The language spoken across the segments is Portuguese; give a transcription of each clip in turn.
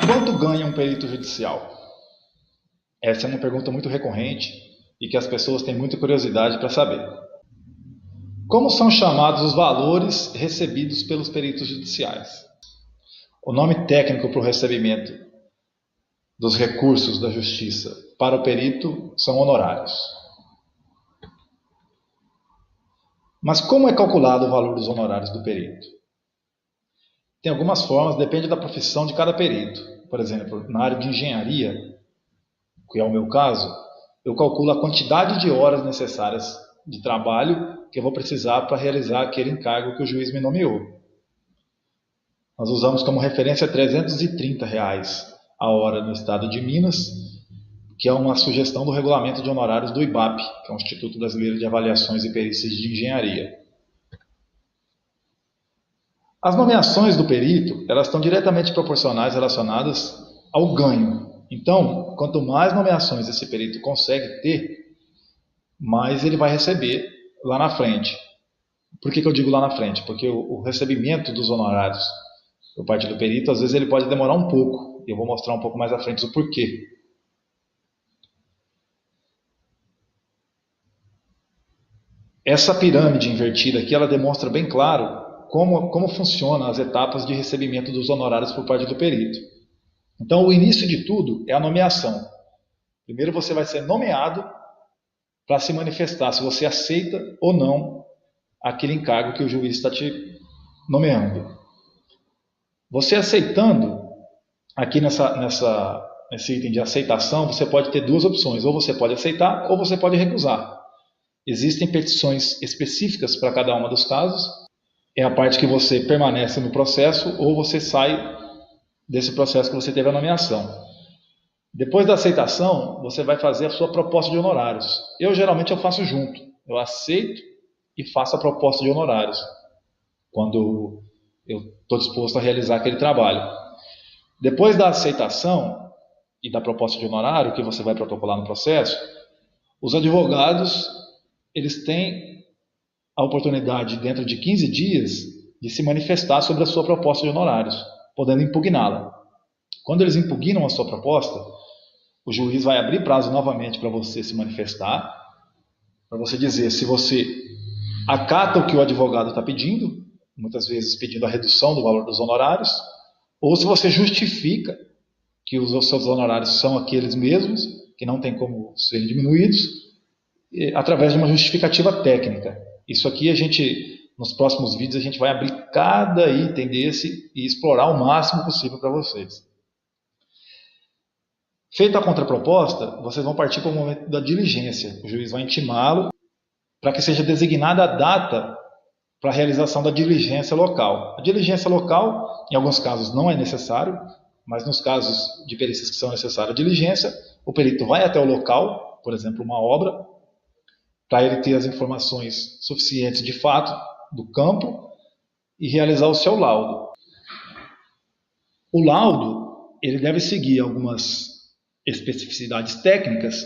Quanto ganha um perito judicial? Essa é uma pergunta muito recorrente e que as pessoas têm muita curiosidade para saber. Como são chamados os valores recebidos pelos peritos judiciais? O nome técnico para o recebimento dos recursos da justiça para o perito são honorários. Mas como é calculado o valor dos honorários do perito? Tem algumas formas, depende da profissão de cada perito. Por exemplo, na área de engenharia, que é o meu caso, eu calculo a quantidade de horas necessárias de trabalho que eu vou precisar para realizar aquele encargo que o juiz me nomeou. Nós usamos como referência R$ 330 a hora no estado de Minas, que é uma sugestão do regulamento de honorários do IBAP, que é o Instituto Brasileiro de Avaliações e Perícias de Engenharia. As nomeações do perito, elas estão diretamente proporcionais relacionadas ao ganho. Então, quanto mais nomeações esse perito consegue ter, mais ele vai receber lá na frente. Por que eu digo lá na frente? Porque o recebimento dos honorários por parte do perito, às vezes ele pode demorar um pouco. E eu vou mostrar um pouco mais à frente o porquê. Essa pirâmide invertida aqui, ela demonstra bem claro como funcionam as etapas de recebimento dos honorários por parte do perito. Então, o início de tudo é a nomeação. Primeiro você vai ser nomeado para se manifestar se você aceita ou não aquele encargo que o juiz está te nomeando. Você aceitando, aqui nesse item de aceitação, você pode ter duas opções. Ou você pode aceitar ou você pode recusar. Existem petições específicas para cada um dos casos. É a parte que você permanece no processo ou você sai desse processo que você teve a nomeação. Depois da aceitação, você vai fazer a sua proposta de honorários. Geralmente eu faço junto. Eu aceito e faço a proposta de honorários quando eu estou disposto a realizar aquele trabalho. Depois da aceitação e da proposta de honorário que você vai protocolar no processo, os advogados eles têm a oportunidade, dentro de 15 dias, de se manifestar sobre a sua proposta de honorários, podendo impugná-la. Quando eles impugnam a sua proposta, o juiz vai abrir prazo novamente para você se manifestar, para você dizer se você acata o que o advogado está pedindo, muitas vezes pedindo a redução do valor dos honorários, ou se você justifica que os seus honorários são aqueles mesmos, que não tem como serem diminuídos, através de uma justificativa técnica. Isso aqui nos próximos vídeos, a gente vai abrir cada item desse e explorar o máximo possível para vocês. Feita a contraproposta, vocês vão partir para o momento da diligência. O juiz vai intimá-lo para que seja designada a data para a realização da diligência local. A diligência local, em alguns casos, não é necessário, mas nos casos de perícias que são necessárias a diligência, o perito vai até o local, por exemplo, uma obra, para ele ter as informações suficientes de fato do campo e realizar o seu laudo. O laudo ele deve seguir algumas especificidades técnicas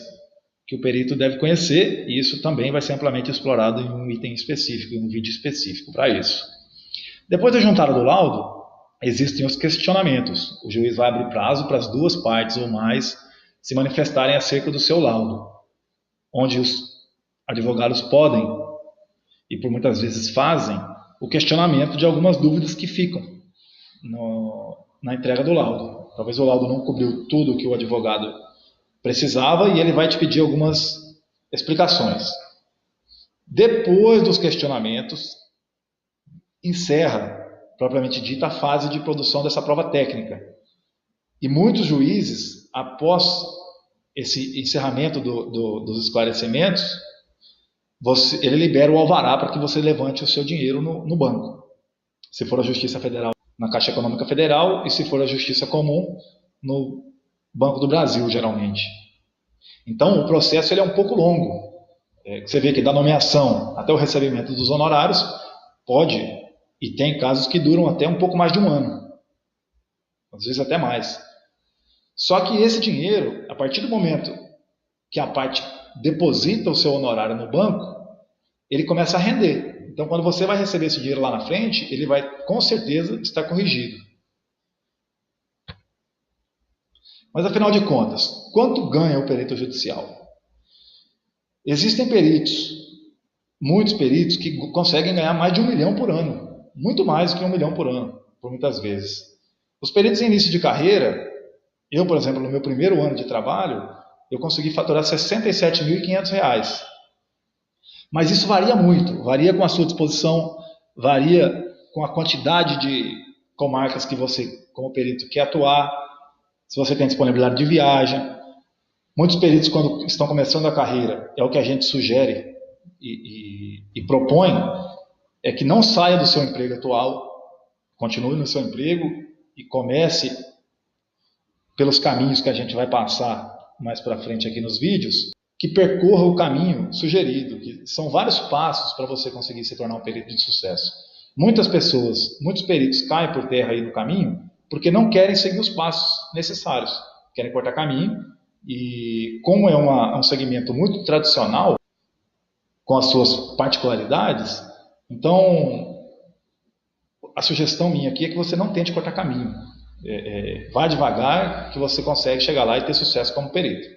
que o perito deve conhecer, e isso também vai ser amplamente explorado em um item específico, em um vídeo específico para isso. Depois da juntada do laudo, existem os questionamentos. O juiz vai abrir prazo para as duas partes ou mais se manifestarem acerca do seu laudo, onde os advogados podem, e por muitas vezes fazem, o questionamento de algumas dúvidas que ficam na entrega do laudo. Talvez o laudo não cobriu tudo o que o advogado precisava e ele vai te pedir algumas explicações. Depois dos questionamentos, encerra, propriamente dita, a fase de produção dessa prova técnica. E muitos juízes, após esse encerramento dos esclarecimentos, ele libera o alvará para que você levante o seu dinheiro no banco. Se for a Justiça Federal, na Caixa Econômica Federal, e se for a Justiça Comum, no Banco do Brasil, geralmente. Então, o processo ele é um pouco longo. Você vê que da nomeação até o recebimento dos honorários, pode, e tem casos que duram até um pouco mais de um ano. Às vezes até mais. Só que esse dinheiro, a partir do momento que a parte deposita o seu honorário no banco, ele começa a render. Então, quando você vai receber esse dinheiro lá na frente, ele vai, com certeza, estar corrigido. Mas afinal de contas, quanto ganha o perito judicial? Existem peritos, muitos peritos, que conseguem ganhar mais de 1 milhão por ano. Muito mais do que 1 milhão por ano, por muitas vezes. Os peritos em início de carreira, eu, por exemplo, no meu primeiro ano de trabalho, eu consegui faturar R$ 67.500. Mas isso varia muito, varia com a sua disposição, varia com a quantidade de comarcas que você, como perito, quer atuar, se você tem disponibilidade de viagem. Muitos peritos, quando estão começando a carreira, é o que a gente sugere e propõe, é que não saia do seu emprego atual, continue no seu emprego e comece pelos caminhos que a gente vai passar mais para frente aqui nos vídeos, que percorra o caminho sugerido, que são vários passos para você conseguir se tornar um perito de sucesso. Muitas pessoas, muitos peritos caem por terra aí no caminho porque não querem seguir os passos necessários, querem cortar caminho, e como é um segmento muito tradicional, com as suas particularidades, então a sugestão minha aqui é que você não tente cortar caminho. Vá devagar que você consegue chegar lá e ter sucesso como perito.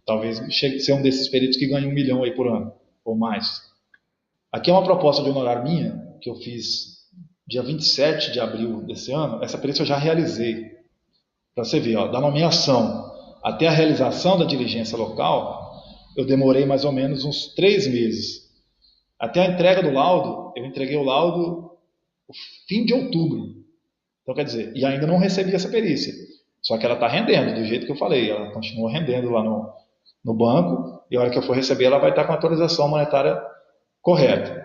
Talvez chegue a ser um desses peritos que ganha 1 milhão aí por ano, ou mais. Aqui é uma proposta de honorário minha, que eu fiz dia 27 de abril desse ano. Essa perícia eu já realizei. Para você ver, ó, da nomeação até a realização da diligência local, eu demorei mais ou menos uns 3 meses. Até a entrega do laudo, eu entreguei o laudo no fim de outubro. Então, quer dizer, e ainda não recebi essa perícia. Só que ela está rendendo, do jeito que eu falei. Ela continua rendendo lá no banco, e a hora que eu for receber, ela vai estar com a autorização monetária correta.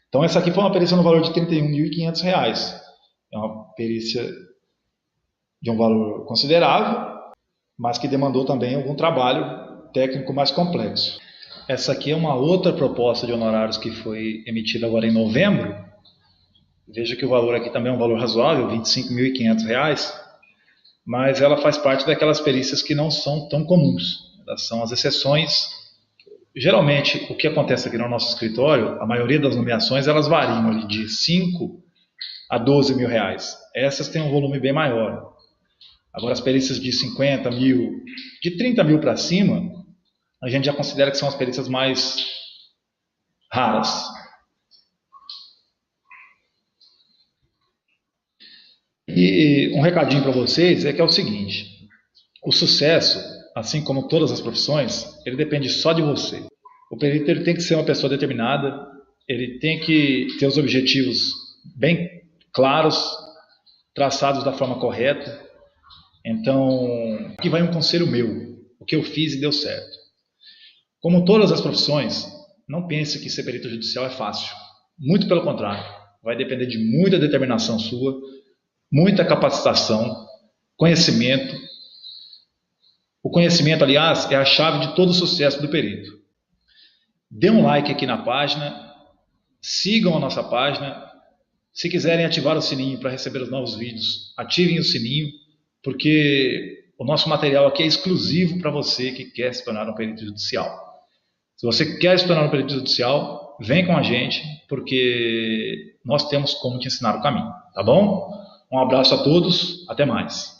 Então, essa aqui foi uma perícia no valor de R$ 31.500. É uma perícia de um valor considerável, mas que demandou também algum trabalho técnico mais complexo. Essa aqui é uma outra proposta de honorários que foi emitida agora em novembro. Veja que o valor aqui também é um valor razoável, R$ 25.500, mas ela faz parte daquelas perícias que não são tão comuns. Elas são as exceções. Geralmente, o que acontece aqui no nosso escritório, a maioria das nomeações, elas variam ali de 5 a 12 mil reais. Essas têm um volume bem maior. Agora, as perícias de 50 mil, de 30 mil para cima, a gente já considera que são as perícias mais raras. E um recadinho para vocês é que é o seguinte: o sucesso, assim como todas as profissões, ele depende só de você. O perito ele tem que ser uma pessoa determinada, ele tem que ter os objetivos bem claros, traçados da forma correta. Então, aqui vai um conselho meu, o que eu fiz e deu certo. Como todas as profissões, não pense que ser perito judicial é fácil. Muito pelo contrário, vai depender de muita determinação sua, muita capacitação, conhecimento. O conhecimento, aliás, é a chave de todo o sucesso do perito. Dê um like aqui na página, sigam a nossa página. Se quiserem ativar o sininho para receber os novos vídeos, ativem o sininho, porque o nosso material aqui é exclusivo para você que quer se tornar um perito judicial. Se você quer se tornar um perito judicial, vem com a gente, porque nós temos como te ensinar o caminho, tá bom? Um abraço a todos, até mais.